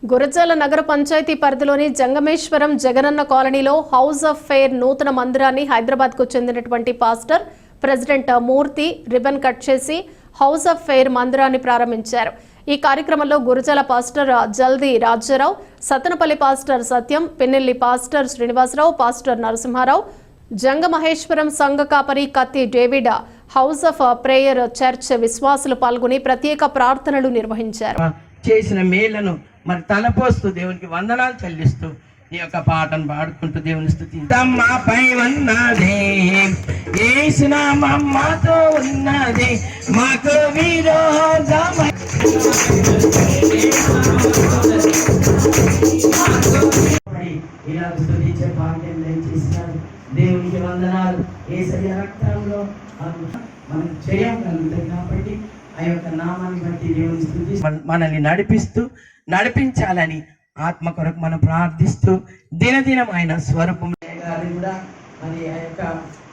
గురజాల నగర పంచాయతీ పరిధిలోని జంగమేశ్వరం జగనన్న కాలనీలో హౌస్ ఆఫ్ ఫెయిర్ నూతన మందిరాన్ని హైదరాబాద్కు చెందినటువంటి పాస్టర్ ప్రెసిడెంట్ మూర్తి రిబన్ కట్ చేసి హౌస్ ఆఫ్ ఫెయిర్ మందిరాన్ని ప్రారంభించారు. ఈ కార్యక్రమంలో గురజాల పాస్టర్ జల్ది రాజారావు, సత్తనపల్లి పాస్టర్ సత్యం, పిన్నెల్లి పాస్టర్ శ్రీనివాసరావు, పాస్టర్ నరసింహారావు, జంగమహేశ్వరం సంఘ కాపరి కత్తి David, house of prayer church విశ్వాసులు పాల్గొని ప్రత్యేక ప్రార్థనలు నిర్వహించారు. చేసిన మేళ్లను మరి తలపోస్తూ దేవునికి వందనాలు చెల్లిస్తూ ఈ యొక్క పాటను పాడుకుంటూ దేవుని స్తుతించమ్మపై ఉన్నదే యేసునామం మాతో ఉన్నదే మాకు విరోధమై ఇలా స్తుతించే భాగ్యం దయచేసినారు. దేవునికి వందనాలు. యేసయ్య రక్తంలో మనం చేయగలుగుతాం కాబట్టి ఆ యొక్క నామాన్ని బట్టి దేవుని స్తుతి మనల్ని నడిపించాలని ఆత్మ కొరకు మనం ప్రార్థిస్తూ దినదినం ఆయన స్వరూపం కూడా మరి ఆ యొక్క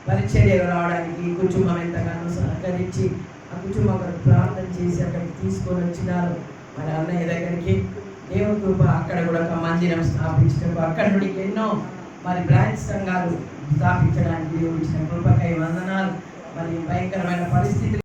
పరిచర్యలు రావడానికి కుటుంబం ఎంతగానో సహకరించి ఆ కుటుంబం కొరకు ప్రార్థన చేసి అక్కడికి తీసుకొని వచ్చినారు. మరి అన్నయ్య దగ్గరికి దేవుని కృప అక్కడ కూడా ఒక మందిరం స్థాపించడం, అక్కడ నుండి ఎన్నో మరి బ్రాంచ్ సంఘాలు స్థాపించడానికి దేవుడు ఇచ్చిన కృపకై వందనాలు. మరి భయంకరమైన పరిస్థితులు